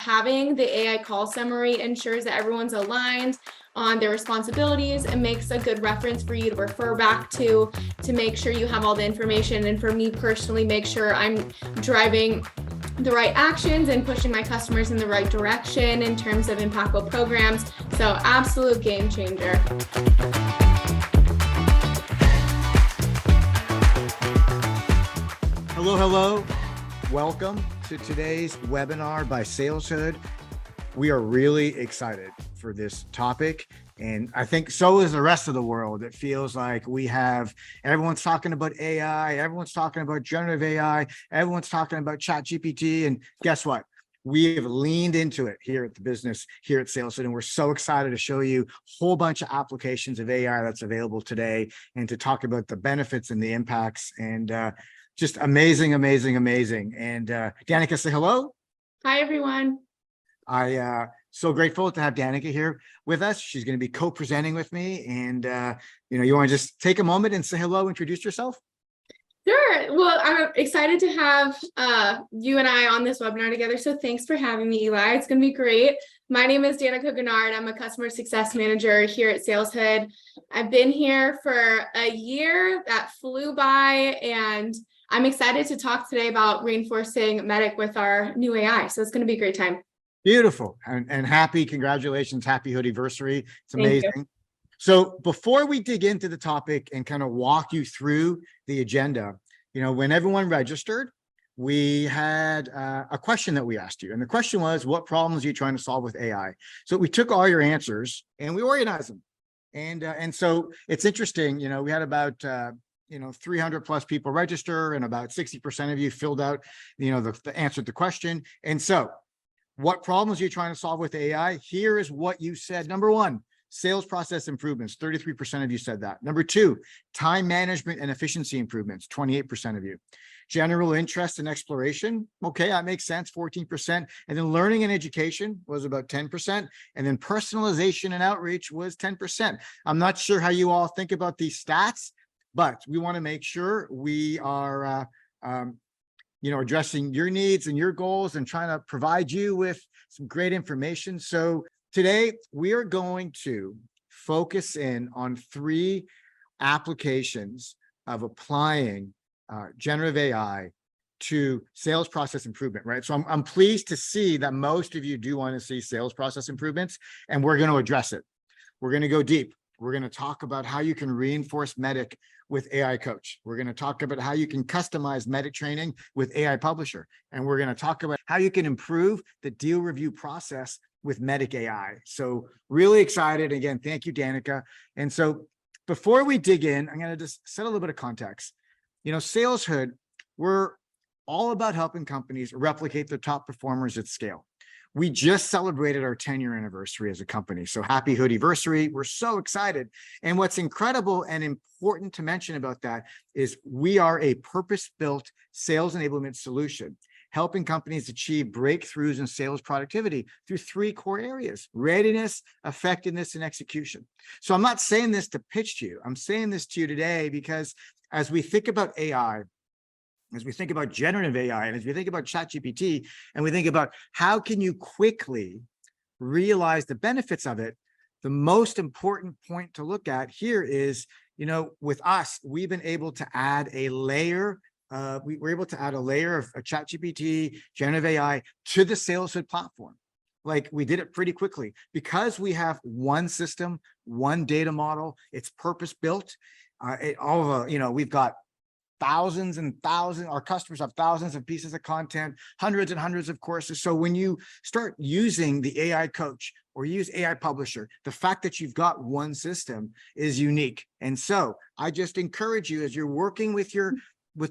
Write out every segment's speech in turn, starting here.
Having the AI call summary ensures that everyone's aligned on their responsibilities and makes a good reference for you to refer back to make sure you have all the information. And for me personally, make sure I'm driving the right actions and pushing my customers in the right direction in terms of impactful programs. So absolute game changer. Hello, hello. Welcome to today's webinar by SalesHood. We are really excited for this topic, and I think so is the rest of the world. It feels like everyone's talking about AI, everyone's talking about generative AI, everyone's talking about ChatGPT, and guess what? We have leaned into it here at the business, here at SalesHood, and we're so excited to show you a whole bunch of applications of AI that's available today and to talk about the benefits and the impacts, and just amazing, amazing, amazing. And Danica, say hello. Hi, everyone. So grateful to have Danica here with us. She's going to be co-presenting with me. And, you want to just take a moment and say hello, introduce yourself? Sure. Well, I'm excited to have you and I on this webinar together. So thanks for having me, Eli. It's going to be great. My name is Danica Grandard. I'm a customer success manager here at SalesHood. I've been here for a year. That flew by, and I'm excited to talk today about reinforcing MEDDICC with our new AI. So it's going to be a great time. Beautiful. And congratulations. Happy hoodiversary. It's amazing. So before we dig into the topic and kind of walk you through the agenda, when everyone registered, we had a question that we asked you. And the question was, what problems are you trying to solve with AI? So we took all your answers and we organized them. And so it's interesting, we had about 300 plus people register, and about 60% of you filled out, the answer to the question. And so what problems are you trying to solve with AI? Here is what you said. Number one, sales process improvements. 33% of you said that. Number two, time management and efficiency improvements. 28% of you. General interest and exploration. Okay, that makes sense. 14%. And then learning and education was about 10%. And then personalization and outreach was 10%. I'm not sure how you all think about these stats, but we want to make sure we are, addressing your needs and your goals and trying to provide you with some great information. So today we are going to focus in on 3 applications of applying generative AI to sales process improvement, right? So I'm pleased to see that most of you do want to see sales process improvements, and we're going to address it. We're going to go deep. We're going to talk about how you can reinforce MEDDICC with AI Coach. We're going to talk about how you can customize MEDDICC training with AI Publisher. And we're going to talk about how you can improve the deal review process with MEDDICC AI. So really excited. Again, thank you, Danica. And so before we dig in, I'm going to just set a little bit of context. SalesHood, we're all about helping companies replicate their top performers at scale. We just celebrated our 10-year anniversary as a company. So happy hoodiversary. We're so excited. And what's incredible and important to mention about that is we are a purpose-built sales enablement solution, helping companies achieve breakthroughs in sales productivity through 3 core areas: readiness, effectiveness, and execution. So I'm not saying this to pitch to you. I'm saying this to you today because as we think about AI, as we think about generative AI, and as we think about ChatGPT, and we think about how can you quickly realize the benefits of it, the most important point to look at here is, with us, we've been able to add a layer. We were able to add a layer of a ChatGPT, generative AI to the SalesHood platform. Like, we did it pretty quickly because we have one system, one data model. It's purpose built. We've got thousands and thousands, our customers have thousands of pieces of content, hundreds and hundreds of courses. So when you start using the AI Coach or use AI Publisher, the fact that you've got one system is unique. And so I just encourage you, as you're working with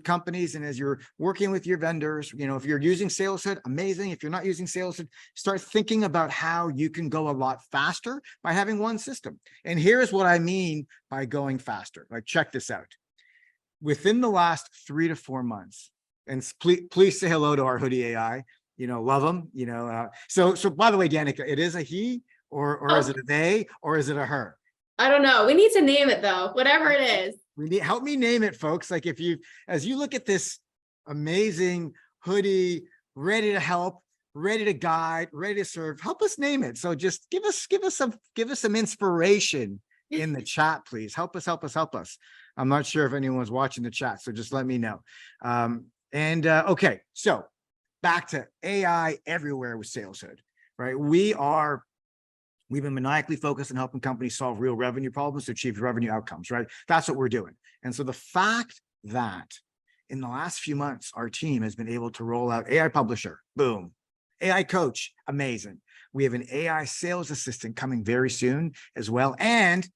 companies and as you're working with your vendors, if you're using SalesHood, amazing. If you're not using SalesHood, start thinking about how you can go a lot faster by having one system. And here's what I mean by going faster. Like, check this out. Within the last 3 to 4 months, and please say hello to our Hoodie AI, love them, so by the way, Danica, it is a he or is it a they or is it a her? I don't know. We need to name it though, whatever it is. Help me name it, folks. Like, as you look at this amazing hoodie, ready to help, ready to guide, ready to serve. Help us name it. So just give us some inspiration in the chat, please. Help us. I'm not sure if anyone's watching the chat, so just let me know. Okay, so back to AI everywhere with SalesHood, right? We've been maniacally focused on helping companies solve real revenue problems to achieve revenue outcomes, right? That's what we're doing. And so the fact that in the last few months, our team has been able to roll out AI Publisher, boom, AI Coach, amazing. We have an AI sales assistant coming very soon as well. And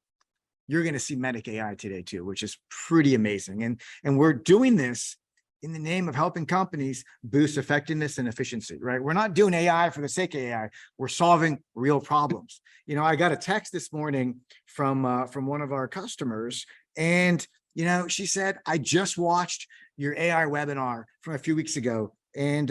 you're going to see MEDDICC AI today too, which is pretty amazing. And we're doing this in the name of helping companies boost effectiveness and efficiency, right? We're not doing AI for the sake of AI. We're solving real problems. You know, I got a text this morning from one of our customers, and you know, she said, I just watched your AI webinar from a few weeks ago, and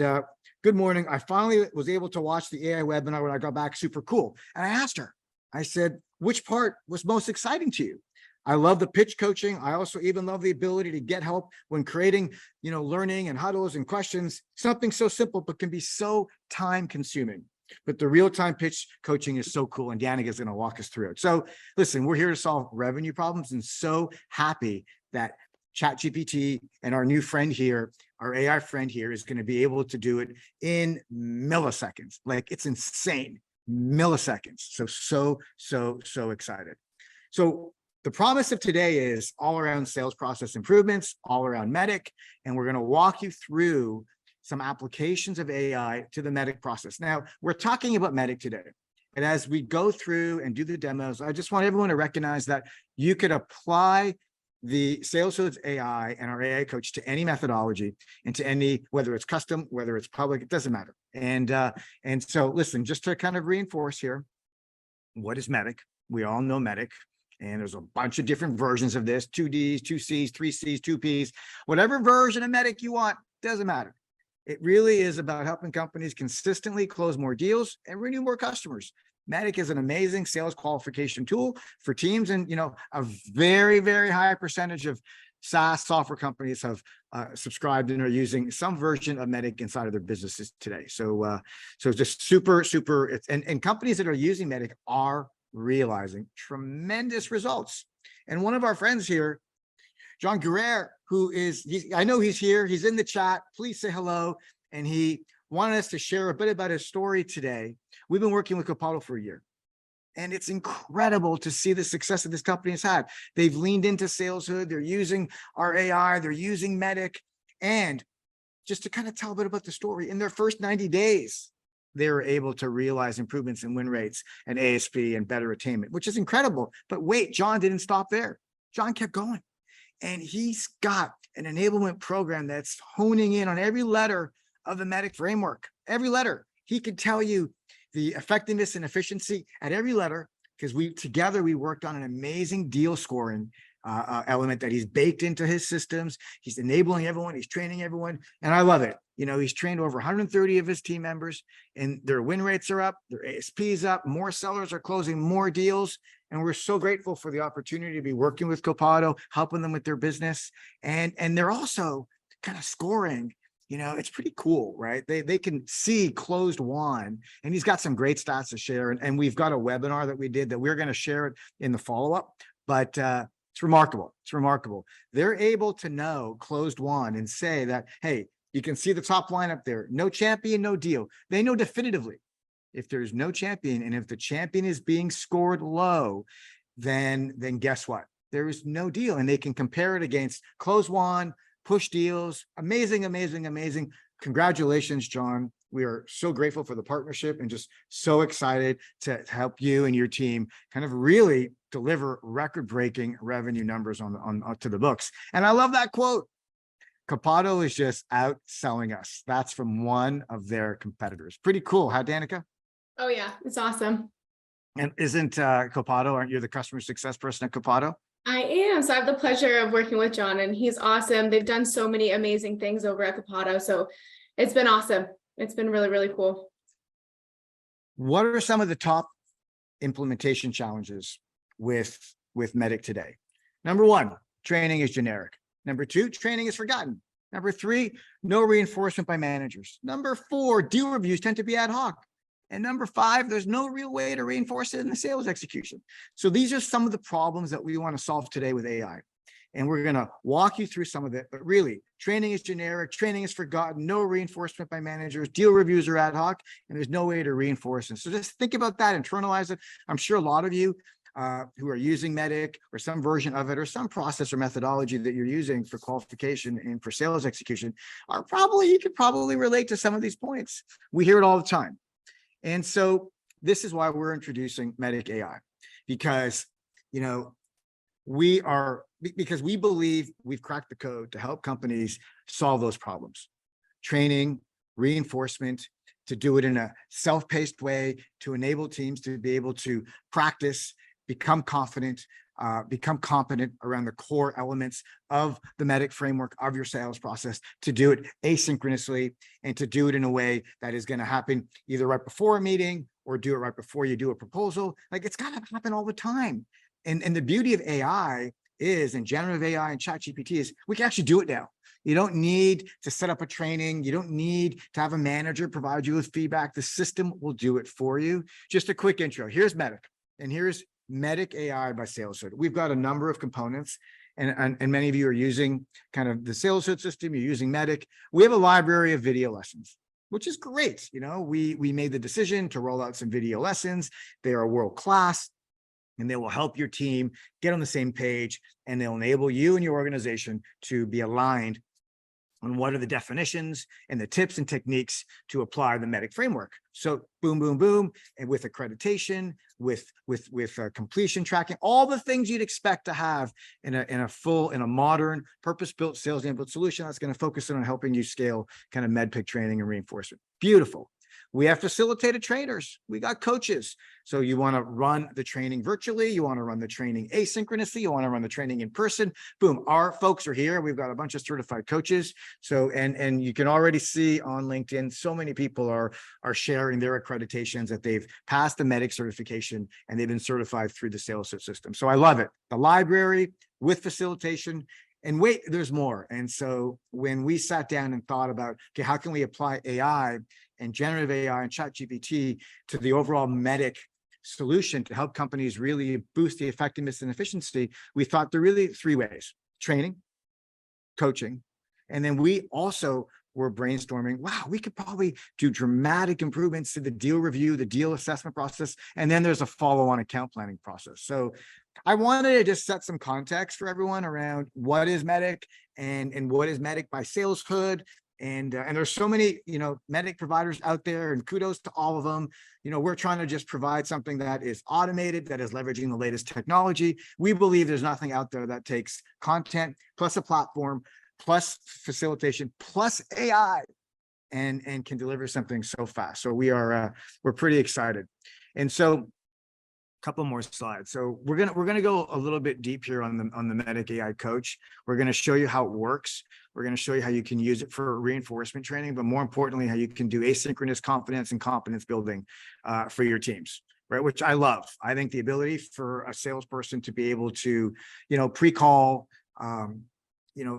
good morning. I finally was able to watch the AI webinar when I got back. Super cool. And I asked her, I said, which part was most exciting to you? I love the pitch coaching. I also even love the ability to get help when creating, you know, learning and huddles and questions, something so simple, but can be so time consuming. But the real-time pitch coaching is so cool, and Danica is going to walk us through it. So listen, we're here to solve revenue problems, and so happy that ChatGPT and our new friend here, our AI friend here, is going to be able to do it in milliseconds. Like, it's insane. Milliseconds. So excited. So the promise of today is all around sales process improvements, all around MEDDICC, and we're going to walk you through some applications of AI to the MEDDICC process. Now, we're talking about MEDDICC today. And as we go through and do the demos, I just want everyone to recognize that you could apply the SalesHood AI and our AI coach to any methodology and to any, whether it's custom, whether it's public, it doesn't matter. And so listen, just to kind of reinforce here, what is MEDDICC? We all know MEDDICC. And there's a bunch of different versions of this, 2Ds, 2Cs, 3Cs, 2Ps, whatever version of MEDDICC you want, doesn't matter. It really is about helping companies consistently close more deals and renew more customers. MEDDICC is an amazing sales qualification tool for teams. And, you know, a very, very high percentage of SaaS software companies have subscribed and are using some version of MEDDICC inside of their businesses today. So just super, and companies that are using MEDDICC are realizing tremendous results. And one of our friends here, John Guerrero, who is, I know he's here, he's in the chat, please say hello. And he wanted us to share a bit about his story today. We've been working with Copado for a year, and it's incredible to see the success that this company has had. They've leaned into SalesHood, they're using our AI, they're using MEDDICC. And just to kind of tell a bit about the story, in their first 90 days, they were able to realize improvements in win rates and ASP and better attainment, which is incredible. But wait, John didn't stop there. John kept going. And he's got an enablement program that's honing in on every letter of the MEDDICC framework. Every letter. He could tell you the effectiveness and efficiency at every letter, because we worked on an amazing deal scoring element that he's baked into his systems. He's enabling everyone, he's training everyone, and I love it. You know, he's trained over 130 of his team members, and their win rates are up, their ASPs up, more sellers are closing more deals. And we're so grateful for the opportunity to be working with Copado, helping them with their business. And they're also kind of scoring. You know, it's pretty cool, right? They can see closed won, and he's got some great stats to share. And we've got a webinar that we did that we're going to share it in the follow-up, but it's remarkable. It's remarkable. They're able to know closed won and say that, hey, you can see the top line up there, no champion, no deal. They know definitively if there's no champion, and if the champion is being scored low, then guess what? There is no deal, and they can compare it against closed won, push deals. Amazing, amazing, amazing. Congratulations, John. We are so grateful for the partnership and just so excited to help you and your team kind of really deliver record-breaking revenue numbers on to the books. And I love that quote. Copado is just outselling us. That's from one of their competitors. Pretty cool, huh, Danica? Oh yeah, it's awesome. And isn't Copado, aren't you the customer success person at Copado? I am. So I have the pleasure of working with John, and he's awesome. They've done so many amazing things over at Copado. So it's been awesome. It's been really, really cool. What are some of the top implementation challenges with MEDDICC today? Number one, training is generic. Number two, training is forgotten. Number 3, no reinforcement by managers. Number 4, deal reviews tend to be ad hoc. And number 5, there's no real way to reinforce it in the sales execution. So these are some of the problems that we want to solve today with AI. And we're going to walk you through some of it, but really training is generic, training is forgotten, no reinforcement by managers, deal reviews are ad hoc, and there's no way to reinforce it. So just think about that, internalize it. I'm sure a lot of you who are using MEDDICC or some version of it or some process or methodology that you're using for qualification and for sales execution you could probably relate to some of these points. We hear it all the time. And so this is why we're introducing MEDDICC AI, because, because we believe we've cracked the code to help companies solve those problems. Training, reinforcement, to do it in a self-paced way, to enable teams to be able to practice, become confident, become competent around the core elements of the MEDDICC framework of your sales process, to do it asynchronously and to do it in a way that is going to happen either right before a meeting or do it right before you do a proposal. Like, it's got to happen all the time. And the beauty of AI is, and generative AI and ChatGPT is, we can actually do it now. You don't need to set up a training. You don't need to have a manager provide you with feedback. The system will do it for you. Just a quick intro. Here's MEDDICC, and here's MEDDICC AI by SalesHood. We've got a number of components, and many of you are using kind of the SalesHood system. You're using MEDDICC. We have a library of video lessons, which is great. We made the decision to roll out some video lessons. They are world-class, and they will help your team get on the same page, and they'll enable you and your organization to be aligned on what are the definitions and the tips and techniques to apply the MEDDICC framework. So boom, boom, boom, and with accreditation, with completion tracking, all the things you'd expect to have in a modern, purpose-built sales-enabled solution that's going to focus on helping you scale kind of MEDDICC training and reinforcement. Beautiful. We have facilitated trainers. We got coaches. So you want to run the training virtually. You want to run the training asynchronously. You want to run the training in person. Boom. Our folks are here. We've got a bunch of certified coaches. So, and you can already see on LinkedIn, so many people are sharing their accreditations that they've passed the MEDDICC certification and they've been certified through the SalesHood system. So I love it. The library with facilitation. And wait, there's more. And so when we sat down and thought about, okay, how can we apply AI and generative AI and ChatGPT to the overall MEDDICC solution to help companies really boost the effectiveness and efficiency, we thought there are really 3 ways: training, coaching, and then we also were brainstorming, wow, we could probably do dramatic improvements to the deal review, the deal assessment process, and then there's a follow-on account planning process. So I wanted to just set some context for everyone around what is MEDDICC and what is MEDDICC by SalesHood. And there's so many, MEDDICC providers out there, and kudos to all of them. We're trying to just provide something that is automated, that is leveraging the latest technology. We believe there's nothing out there that takes content plus a platform plus facilitation plus AI and can deliver something so fast. So we're pretty excited. And so couple more slides. So we're gonna go a little bit deep here on the MEDDICC AI coach. We're gonna show you how it works. We're gonna show you how you can use it for reinforcement training, but more importantly, how you can do asynchronous confidence and competence building for your teams, right? Which I love. I think the ability for a salesperson to be able to, pre-call,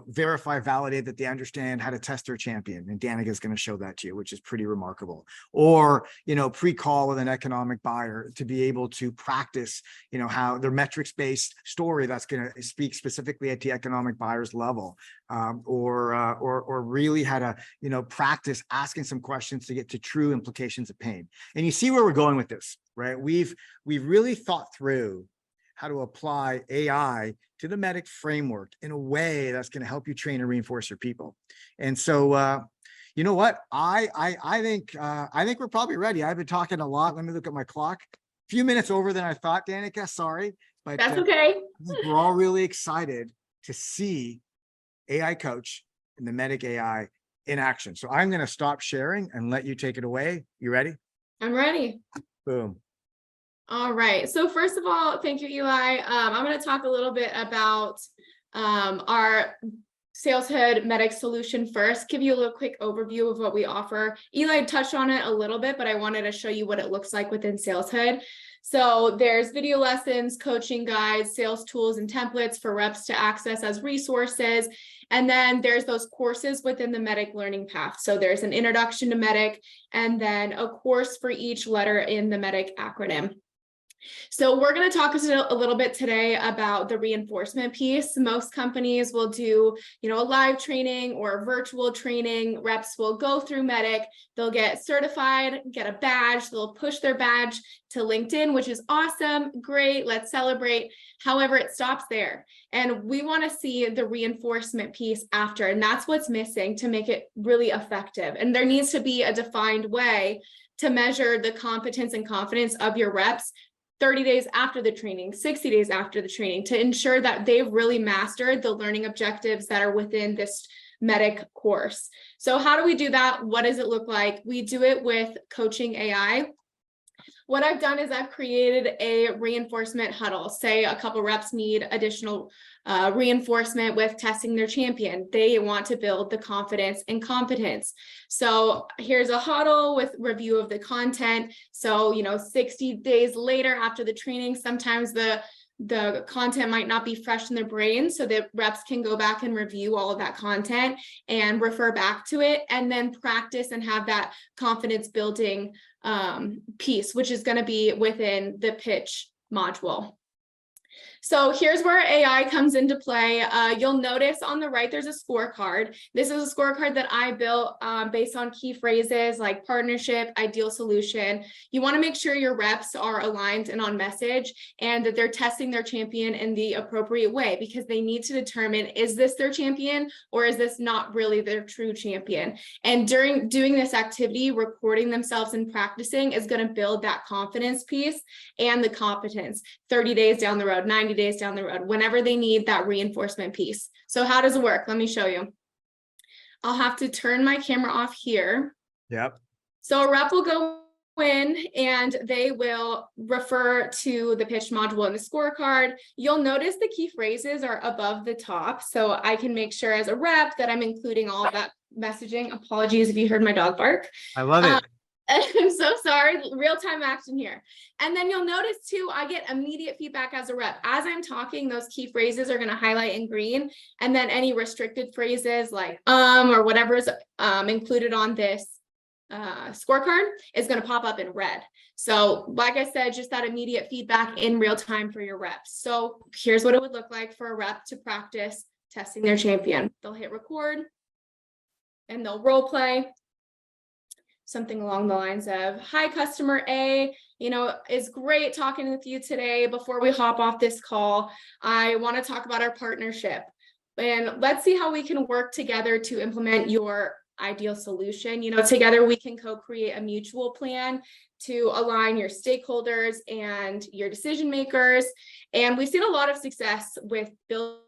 verify, validate that they understand how to test their champion. And Danica is going to show that to you, which is pretty remarkable. Or, pre-call with an economic buyer to be able to practice, how their metrics-based story that's going to speak specifically at the economic buyer's level. Or really how to, practice asking some questions to get to true implications of pain. And you see where we're going with this, right? We've really thought through how to apply AI to the MEDDICC framework in a way that's going to help you train and reinforce your people. And so, you know what? I think we're probably ready. I've been talking a lot. Let me look at my clock. A few minutes over than I thought, Danica. Sorry, but that's okay. We're all really excited to see AI coach and the MEDDICC AI in action. So I'm going to stop sharing and let you take it away. You ready? I'm ready. Boom. All right. So first of all, thank you, Eli. I'm going to talk a little bit about our SalesHood MEDDICC solution first, give you a little quick overview of what we offer. Eli touched on it a little bit, but I wanted to show you what it looks like within SalesHood. So there's video lessons, coaching guides, sales tools, and templates for reps to access as resources. And then there's those courses within the MEDDICC learning path. So there's an introduction to MEDDICC and then a course for each letter in the MEDDICC acronym. So we're going to talk a little bit today about the reinforcement piece. Most companies will do, a live training or virtual training. Reps will go through MEDDICC. They'll get certified, get a badge. They'll push their badge to LinkedIn, which is awesome. Great. Let's celebrate. However, it stops there. And we want to see the reinforcement piece after. And that's what's missing to make it really effective. And there needs to be a defined way to measure the competence and confidence of your reps 30 days after the training, 60 days after the training, to ensure that they've really mastered the learning objectives that are within this MEDDICC course. So how do we do that? What does it look like? We do it with coaching AI. What I've done is I've created a reinforcement huddle. Say a couple reps need additional reinforcement with testing their champion. They want to build the confidence and competence. So here's a huddle with review of the content. So, 60 days later after the training, sometimes the content might not be fresh in their brain, so that reps can go back and review all of that content and refer back to it, and then practice and have that confidence building piece, which is going to be within the pitch module. So here's where AI comes into play. You'll notice on the right, there's a scorecard. This is a scorecard that I built based on key phrases like partnership, ideal solution. You want to make sure your reps are aligned and on message and that they're testing their champion in the appropriate way, because they need to determine, is this their champion or is this not really their true champion? And during doing this activity, recording themselves and practicing is going to build that confidence piece and the competence 30 days down the road, 90 days down the road, whenever they need that reinforcement piece. So how does it work? Let me show you. I'll have to turn my camera off here. Yep. So a rep will go in and they will refer to the pitch module in the scorecard. You'll notice the key phrases are above the top. So I can make sure as a rep that I'm including all of that messaging. Apologies if you heard my dog bark. I love it. I'm so sorry, real-time action here. And then you'll notice too, I get immediate feedback as a rep. As I'm talking, those key phrases are going to highlight in green. And then any restricted phrases like or whatever is included on this scorecard is going to pop up in red. So like I said, just that immediate feedback in real time for your reps. So here's what it would look like for a rep to practice testing their champion. They'll hit record and they'll role play. Something along the lines of, hi, customer A, it's great talking with you today. Before we hop off this call, I want to talk about our partnership. And let's see how we can work together to implement your ideal solution. Together we can co-create a mutual plan to align your stakeholders and your decision makers. And we've seen a lot of success with building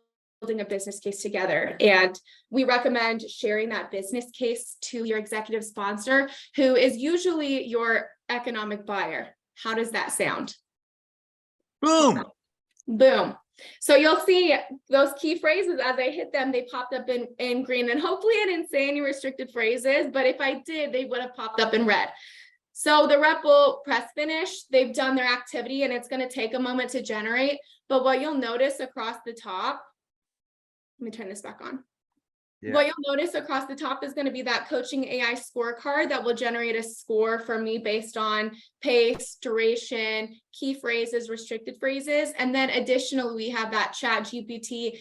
a business case together. And we recommend sharing that business case to your executive sponsor, who is usually your economic buyer. How does that sound? Boom. Boom. So you'll see those key phrases as I hit them, they popped up in green, and hopefully I didn't say any restricted phrases, but if I did, they would have popped up in red. So the rep will press finish. They've done their activity and it's going to take a moment to generate. But what you'll notice across the top, let me turn this back on. Yeah. What you'll notice across the top is going to be that coaching AI scorecard that will generate a score for me based on pace, duration, key phrases, restricted phrases. And then additionally, we have that ChatGPT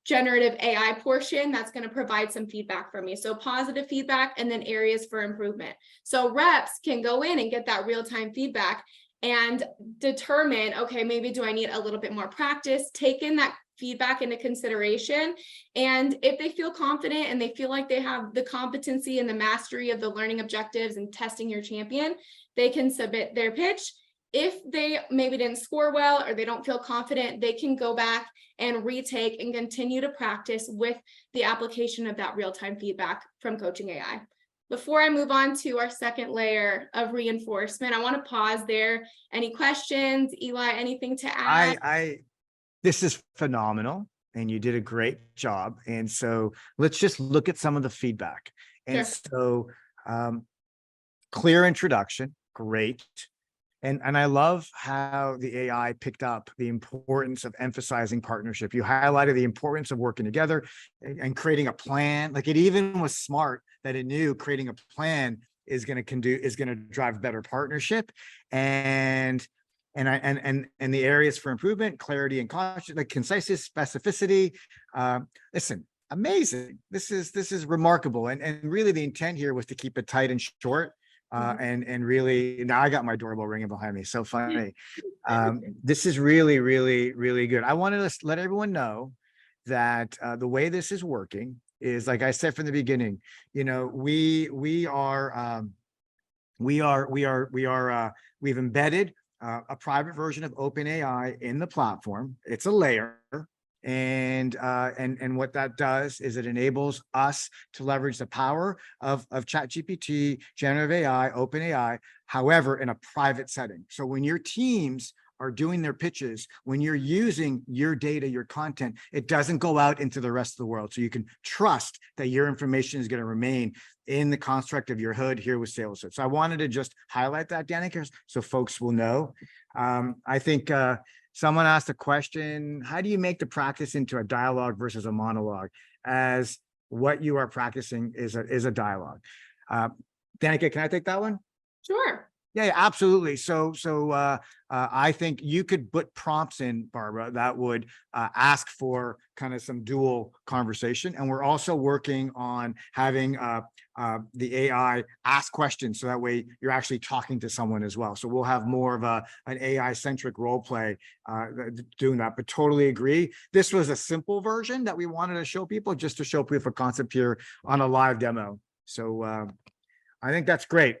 generative AI portion that's going to provide some feedback for me. So positive feedback and then areas for improvement. So reps can go in and get that real-time feedback and determine, okay, maybe do I need a little bit more practice? Take in that feedback into consideration. And if they feel confident and they feel like they have the competency and the mastery of the learning objectives and testing your champion, they can submit their pitch. If they maybe didn't score well or they don't feel confident, they can go back and retake and continue to practice with the application of that real-time feedback from coaching AI. Before I move on to our second layer of reinforcement, I want to pause there. Any questions? Eli, anything to add? This is phenomenal and you did a great job. And so let's just look at some of the feedback. And Sure. so clear introduction, great. And I love how the AI picked up the importance of emphasizing partnership. You highlighted the importance of working together and creating a plan. Like it even was smart that it knew creating a plan is going to drive better partnership and the areas for improvement, clarity and caution, like conciseness, specificity. Listen, amazing. This is remarkable. And really the intent here was to keep it tight and short. And really, now I got my doorbell ringing behind me. So funny. This is really, really, really good. I wanted to let everyone know that the way this is working is, like I said from the beginning, you know, we've embedded a private version of OpenAI in the platform. It's a layer. And what that does is it enables us to leverage the power of ChatGPT, generative AI, OpenAI, however, in a private setting. So when your teams are doing their pitches, when you're using your data, your content, it doesn't go out into the rest of the world. So you can trust that your information is going to remain in the construct of your hood here with SalesHood. So I wanted to just highlight that, Danica, so folks will know. I think someone asked a question, how do you make the practice into a dialogue versus a monologue, as what you are practicing is a dialogue? Danica, can I take that one? Sure. Yeah, absolutely. So I think you could put prompts in, Barbara, that would ask for kind of some dual conversation. And we're also working on having the AI ask questions, so that way you're actually talking to someone as well. So we'll have more of an AI-centric role play doing that, but totally agree. This was a simple version that we wanted to show people, just to show proof of concept here on a live demo. So I think that's great.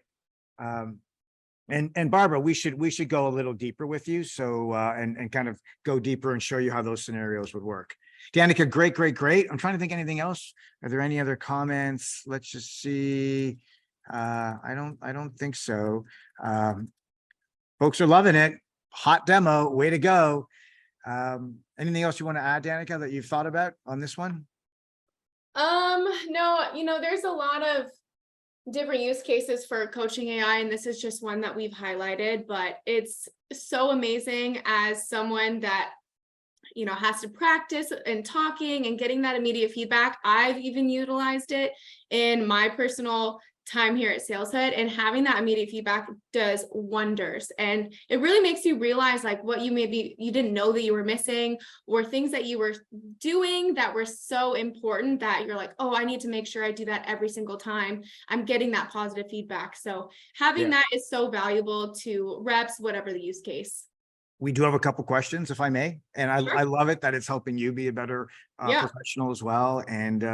And Barbara, we should go a little deeper with you. So and kind of go deeper and show you how those scenarios would work. Danica, great. I'm trying to think anything else. Are there any other comments? Let's just see. I don't think so. Folks are loving it. Hot demo, way to go. Anything else you want to add, Danica, that you've thought about on this one? No, you know, there's a lot of different use cases for coaching AI, and this is just one that we've highlighted, but it's so amazing as someone that, you know, has to practice and talking and getting that immediate feedback. I've even utilized it in my personal time here at SalesHood, and having that immediate feedback does wonders. And it really makes you realize like what you didn't know that you were missing, or things that you were doing that were so important that you're like, oh, I need to make sure I do that every single time I'm getting that positive feedback. So having that is so valuable to reps, whatever the use case. We do have a couple questions, if I may, and I love it that it's helping you be a better professional as well. And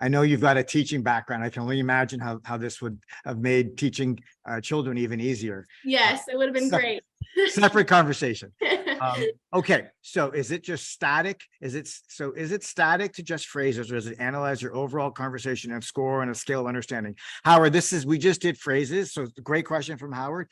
I know you've got a teaching background. I can only imagine how this would have made teaching children even easier. Yes, it would have been great. Separate conversation. Okay, so is it just static? Is it static to just phrases, or does it analyze your overall conversation and score on a scale of understanding? Howard, we just did phrases, so great question from Howard.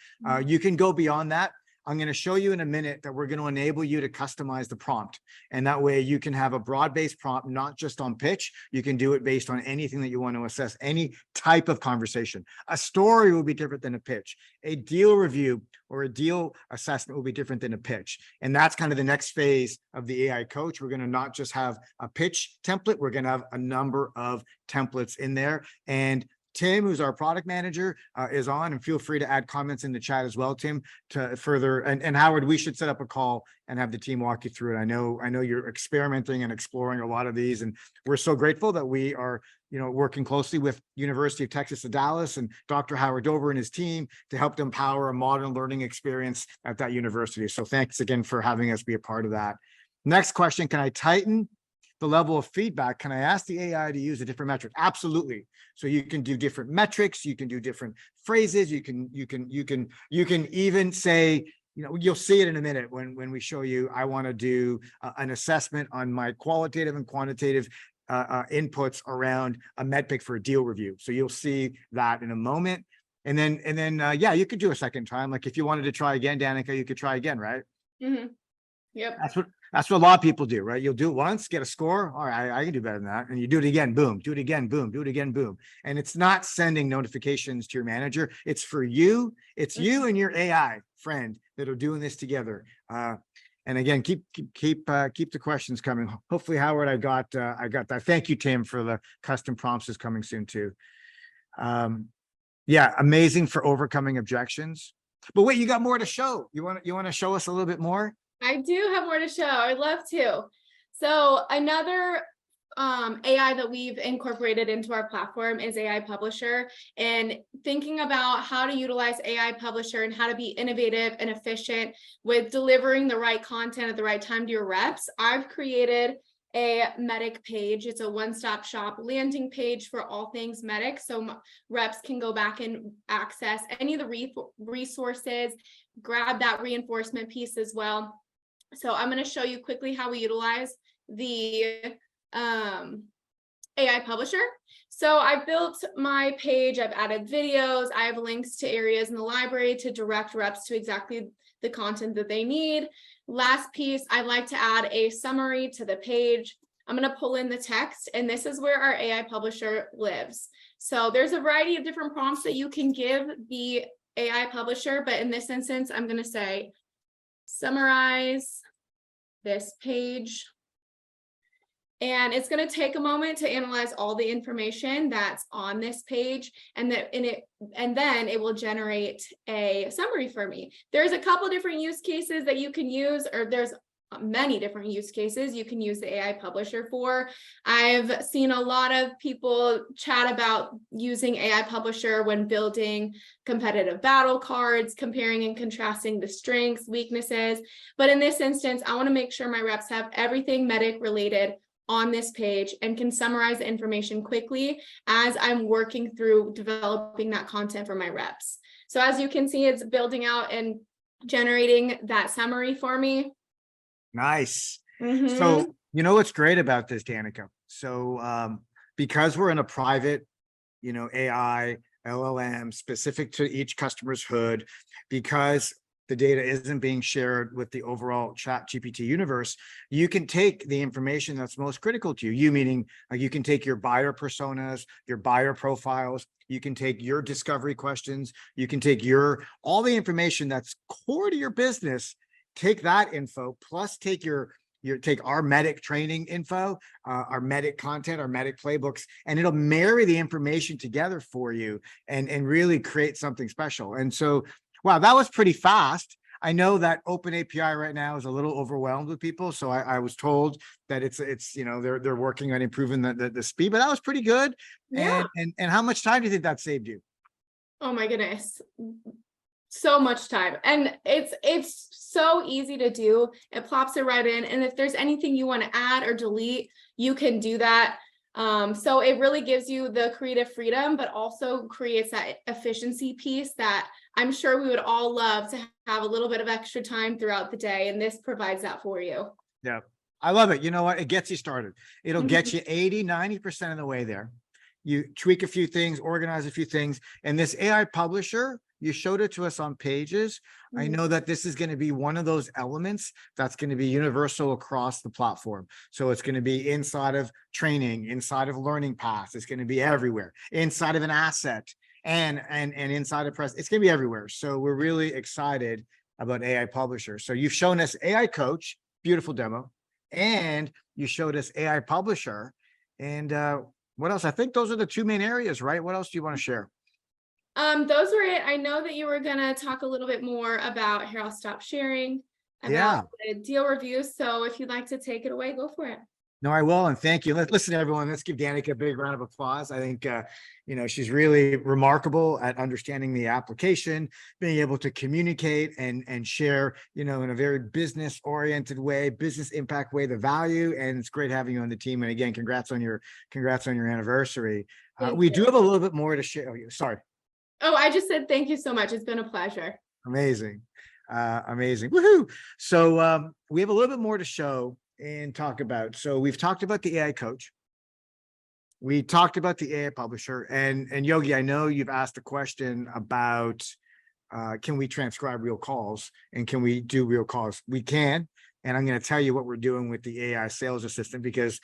You can go beyond that. I'm going to show you in a minute that we're going to enable you to customize the prompt. And that way you can have a broad-based prompt, not just on pitch. You can do it based on anything that you want to assess, any type of conversation. A story will be different than a pitch. A deal review or a deal assessment will be different than a pitch. And that's kind of the next phase of the AI coach. We're going to not just have a pitch template. We're going to have a number of templates in there. And Tim, who's our product manager, is on, and feel free to add comments in the chat as well, Tim, to further, and Howard, we should set up a call and have the team walk you through it. I know you're experimenting and exploring a lot of these, and we're so grateful that we are, you know, working closely with University of Texas at Dallas and Dr. Howard Dover and his team to help them power a modern learning experience at that university. So thanks again for having us be a part of that. Next question, can I tighten the level of feedback? Can I ask the AI to use a different metric? Absolutely. So you can do different metrics, you can do different phrases, you can even say, you know, you'll see it in a minute when we show you, I want to do an assessment on my qualitative and quantitative inputs around a MEDDICC for a deal review. So you'll see that in a moment. And then yeah, you could do a second time. Like if you wanted to try again, Danica, you could try again, right? Mm-hmm. Yep. That's what a lot of people do, right? You'll do it once, get a score. All right, I can do better than that. And you do it again, boom, do it again, boom, do it again, boom. And it's not sending notifications to your manager. It's for you. It's you and your AI friend that are doing this together. And again, keep the questions coming. Hopefully, Howard, I got that. Thank you, Tim, for the custom prompts is coming soon too. Yeah, amazing for overcoming objections. But wait, you got more to show. You want to show us a little bit more? I do have more to show. I'd love to. So another AI that we've incorporated into our platform is AI Publisher, and thinking about how to utilize AI Publisher and how to be innovative and efficient with delivering the right content at the right time to your reps. I've created a MEDDICC page. It's a one-stop shop landing page for all things MEDDICC. So reps can go back and access any of the resources, grab that reinforcement piece as well. So I'm going to show you quickly how we utilize the AI Publisher. So I built my page, I've added videos, I have links to areas in the library to direct reps to exactly the content that they need. Last piece, I'd like to add a summary to the page. I'm going to pull in the text, and this is where our AI Publisher lives. So there's a variety of different prompts that you can give the AI Publisher, but in this instance, I'm going to say, summarize this page. And it's going to take a moment to analyze all the information that's on this page, and then it will generate a summary for me. There's a couple different use cases that you can use, or there's many different use cases you can use the AI Publisher for. I've seen a lot of people chat about using AI Publisher when building competitive battle cards, comparing and contrasting the strengths, weaknesses. But in this instance, I want to make sure my reps have everything MEDDICC related on this page and can summarize the information quickly as I'm working through developing that content for my reps. So as you can see, it's building out and generating that summary for me. Nice. So, you know, what's great about this, Danica? So, because we're in a private, AI, LLM specific to each customer's hood, because the data isn't being shared with the overall ChatGPT universe, you can take the information that's most critical to you. You meaning, like, you can take your buyer personas, your buyer profiles, you can take your discovery questions, you can take all the information that's core to your business, take that info, plus take take our MEDDICC training info, our MEDDICC content, our MEDDICC playbooks, and it'll marry the information together for you and really create something special. And so, wow, that was pretty fast. I know that Open API right now is a little overwhelmed with people. So I was told that it's they're working on improving the speed, but that was pretty good. Yeah. And how much time do you think that saved you? Oh my goodness. So much time. And it's so easy to do. It plops it right in. And if there's anything you want to add or delete, you can do that. So it really gives you the creative freedom, but also creates that efficiency piece that I'm sure we would all love to have a little bit of extra time throughout the day. And this provides that for you. Yeah, I love it. You know what? It gets you started. It'll get you 80, 90% of the way there. You tweak a few things, organize a few things. And this AI Publisher, you showed it to us on Pages. I know that this is going to be one of those elements that's going to be universal across the platform. So it's going to be inside of training, inside of learning paths. It's going to be everywhere, inside of an asset and inside of press. It's going to be everywhere. So we're really excited about AI Publisher. So you've shown us AI Coach, beautiful demo, and you showed us AI Publisher. And what else? I think those are the two main areas, right? What else do you want to share? Those were it. I know that you were going to talk a little bit more about, here, I'll stop sharing, about the deal reviews. So if you'd like to take it away, go for it. No, I will. And thank you. Listen, everyone, let's give Danica a big round of applause. I think, she's really remarkable at understanding the application, being able to communicate and share, in a very business oriented way, business impact way, the value. And it's great having you on the team. And again, congrats on your anniversary. We do have a little bit more to share. Oh, sorry. Oh, I just said thank you so much. It's been a pleasure. Amazing. Amazing. Woohoo. So we have a little bit more to show and talk about. So we've talked about the AI Coach. We talked about the AI Publisher. And Yogi, I know you've asked a question about can we transcribe real calls and can we do real calls? We can. And I'm going to tell you what we're doing with the AI sales assistant, because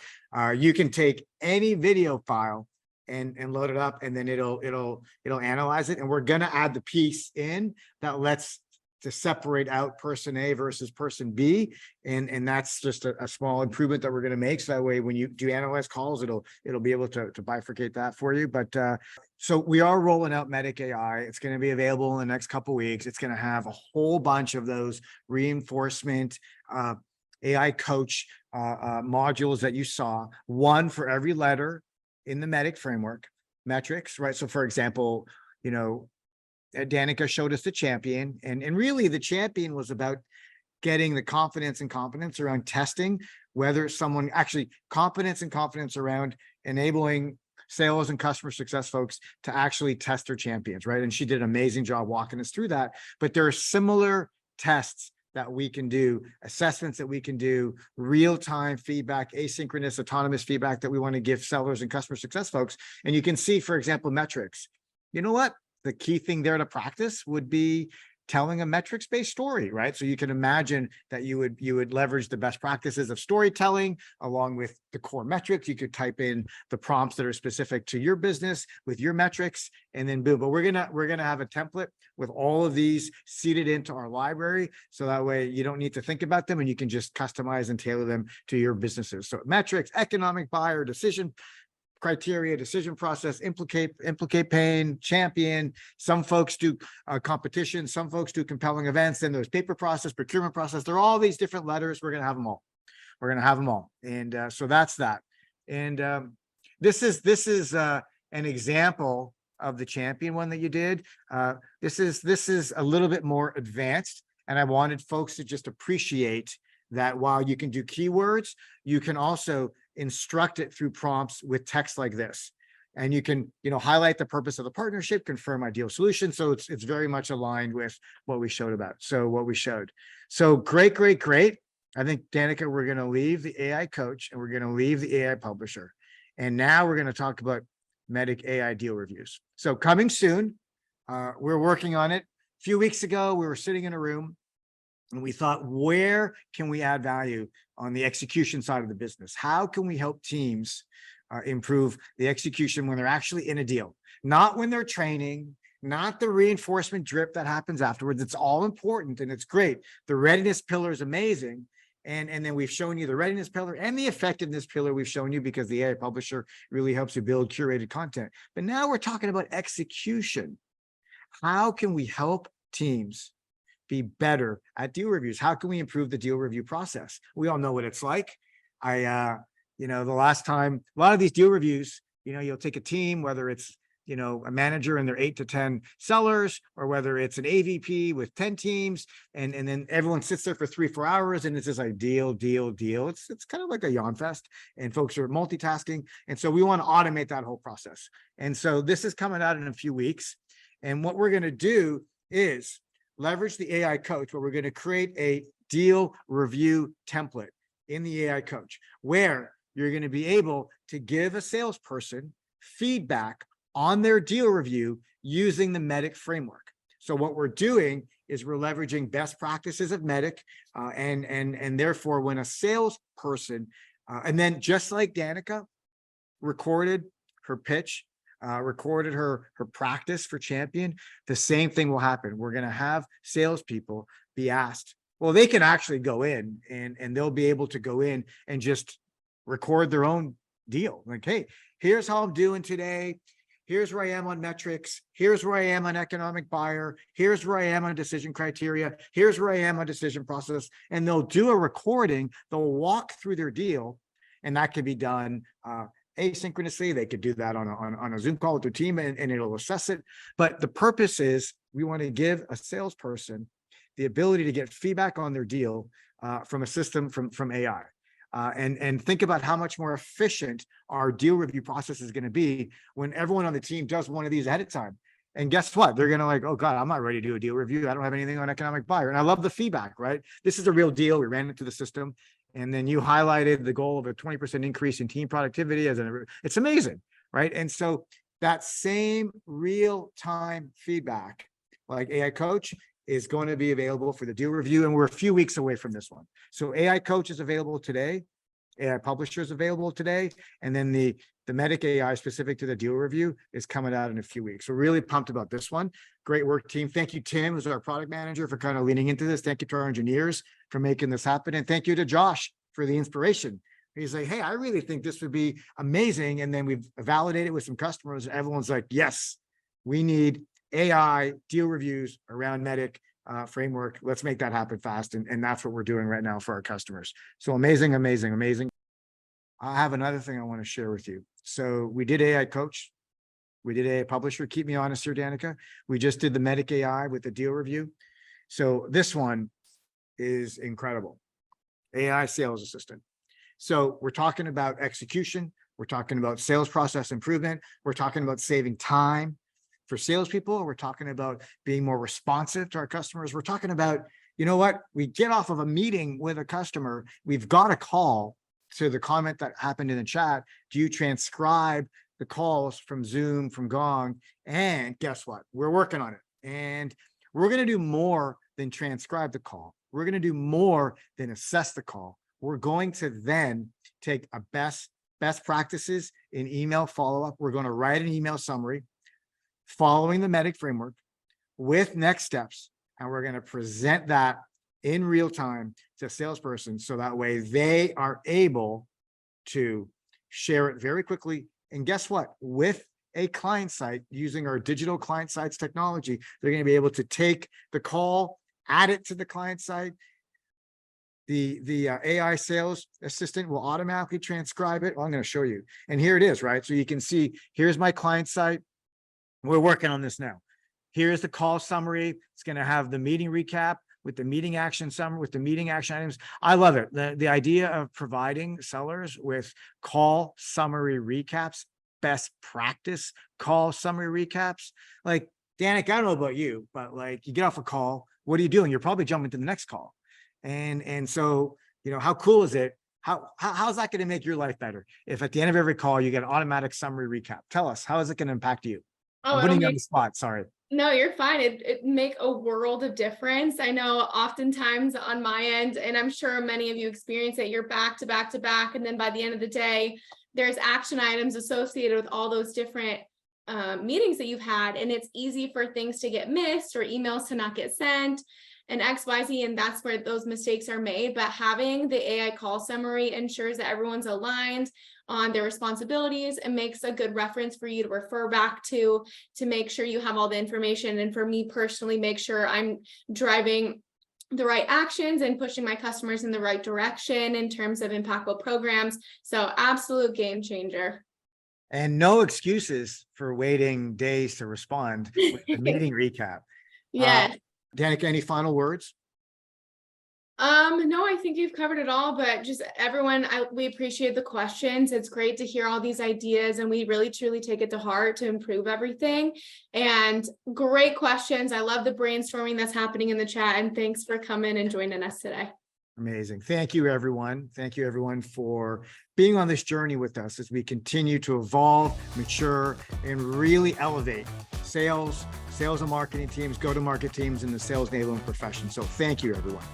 you can take any video file and load it up, and then it'll analyze it. And we're going to add the piece in that lets to separate out person A versus person B. And that's just a small improvement that we're going to make. So that way, when you do analyze calls, it'll be able to bifurcate that for you. But so we are rolling out MEDDICC AI. It's going to be available in the next couple of weeks. It's going to have a whole bunch of those reinforcement AI coach modules that you saw, one for every letter in the MEDDICC framework, metrics, right? So for example, Danica showed us the champion, and really the champion was about getting the confidence and competence around testing whether someone actually confidence around enabling sales and customer success folks to actually test their champions, right? And she did an amazing job walking us through that. But there are similar tests that we can do, assessments that we can do, real-time feedback, asynchronous, autonomous feedback that we want to give sellers and customer success folks. And you can see, for example, metrics. You know what? The key thing there to practice would be telling a metrics-based story, right? So you can imagine that you would leverage the best practices of storytelling along with the core metrics. You could type in the prompts that are specific to your business with your metrics, and then boom. But we're gonna have a template with all of these seeded into our library, so that way you don't need to think about them and you can just customize and tailor them to your businesses. So metrics, economic buyer, decision criteria, decision process, implicate pain, champion. Some folks do competition, some folks do compelling events. Then there's paper process, procurement process. There are all these different letters. We're going to have them all. We're going to have them all. And so that's that. And this is an example of the champion one that you did. This is a little bit more advanced, and I wanted folks to just appreciate that while you can do keywords, you can also instruct it through prompts with text like this. And you can, highlight the purpose of the partnership, confirm ideal solution. So it's very much aligned with what we showed. So great. I think, Danica, we're going to leave the AI coach and we're going to leave the AI publisher. And now we're going to talk about MEDDICC AI deal reviews. So coming soon, we're working on it. A few weeks ago, we were sitting in a room and we thought, where can we add value on the execution side of the business? How can we help teams improve the execution when they're actually in a deal? Not when they're training, not the reinforcement drip that happens afterwards. It's all important and it's great. The readiness pillar is amazing. And then we've shown you the readiness pillar and the effectiveness pillar we've shown you, because the AI publisher really helps you build curated content. But now we're talking about execution. How can we help teams be better at deal reviews? How can we improve the deal review process? We all know what it's like. The last time, a lot of these deal reviews, you'll take a team, whether it's, a manager and their 8 to 10 sellers, or whether it's an AVP with 10 teams, and then everyone sits there for 3-4 hours and it's just like deal. It's kind of like a yawn fest, and folks are multitasking. And so we want to automate that whole process. And so this is coming out in a few weeks. And what we're going to do is leverage the AI coach, where we're going to create a deal review template in the AI coach, where you're going to be able to give a salesperson feedback on their deal review using the MEDDICC framework. So what we're doing is we're leveraging best practices of MEDDICC, and therefore when a salesperson, and then just like Danica recorded her pitch, recorded her practice for champion, the same thing will happen. We're going to have salespeople be asked, well, they can actually go in and they'll be able to go in and just record their own deal. Like, hey, here's how I'm doing today. Here's where I am on metrics. Here's where I am on economic buyer. Here's where I am on decision criteria. Here's where I am on decision process. And they'll do a recording. They'll walk through their deal, and that can be done asynchronously. They could do that on a Zoom call with their team, and it'll assess it. But the purpose is we want to give a salesperson the ability to get feedback on their deal from a system from AI. And think about how much more efficient our deal review process is going to be when everyone on the team does one of these ahead of time. And guess what? They're going to like, oh God, I'm not ready to do a deal review. I don't have anything on economic buyer. And I love the feedback, right? This is a real deal. We ran into the system. And then you highlighted the goal of a 20% increase in team productivity it's amazing, right? And so that same real-time feedback, like AI coach, is going to be available for the deal review, and we're a few weeks away from this one. So AI Coach is available today. AI Publisher is available today. And then the MEDDICC AI specific to the deal review is coming out in a few weeks. We're really pumped about this one. Great work, team. Thank you, Tim, who's our product manager, for kind of leaning into this. Thank you to our engineers for making this happen. And thank you to Josh for the inspiration. He's like, hey, I really think this would be amazing. And then we've validated with some customers. Everyone's like, yes, we need AI deal reviews around MEDDICC framework. Let's make that happen fast. And that's what we're doing right now for our customers. So amazing, amazing, amazing. I have another thing I want to share with you. So we did AI Coach. We did AI Publisher. Keep me honest here, Danica. We just did the MEDDICC AI with the deal review. So this one is incredible. AI Sales Assistant. So we're talking about execution. We're talking about sales process improvement. We're talking about saving time for salespeople. We're talking about being more responsive to our customers. We're talking about, you know what? We get off of a meeting with a customer. We've got a call to the comment that happened in the chat. Do you transcribe the calls from Zoom, from Gong? And guess what? We're working on it. And we're going to do more than transcribe the call. We're going to do more than assess the call. We're going to then take a best practices in email follow-up. We're going to write an email summary following the MEDDICC framework with next steps. And we're going to present that in real time to a salesperson. So that way they are able to share it very quickly. And guess what? With a client site, using our digital client sites technology, they're going to be able to take the call, add it to the client site. The AI sales assistant will automatically transcribe it. Well, I'm going to show you. And here it is, right? So you can see, here's my client site. We're working on this now. Here's the call summary. It's going to have the meeting recap with the meeting action summary, with the meeting action items. I love it. The idea of providing sellers with call summary recaps, best practice call summary recaps. Like, Danica, I don't know about you, but like, you get off a call, what are you doing? You're probably jumping to the next call. And so, you know, how cool is it? How's that going to make your life better? If at the end of every call, you get an automatic summary recap? Tell us, how is it going to impact you? I'm putting you on the spot. Sorry. No, you're fine. It make a world of difference. I know oftentimes on my end, and I'm sure many of you experience it, you're back to back to back. And then by the end of the day, there's action items associated with all those different meetings that you've had. And it's easy for things to get missed or emails to not get sent and XYZ. And that's where those mistakes are made. But having the AI call summary ensures that everyone's aligned on their responsibilities and makes a good reference for you to refer back to make sure you have all the information. And for me personally, make sure I'm driving the right actions and pushing my customers in the right direction in terms of impactful programs. So absolute game changer. And no excuses for waiting days to respond with the meeting recap. Yes. Danica, any final words? No, I think you've covered it all, but just everyone, we appreciate the questions. It's great to hear all these ideas, and we really truly take it to heart to improve everything. And great questions. I love the brainstorming that's happening in the chat, and thanks for coming and joining us today. Amazing. Thank you, everyone. Thank you, everyone, for being on this journey with us as we continue to evolve, mature, and really elevate sales and marketing teams, go-to-market teams, and the sales enablement profession. So thank you, everyone.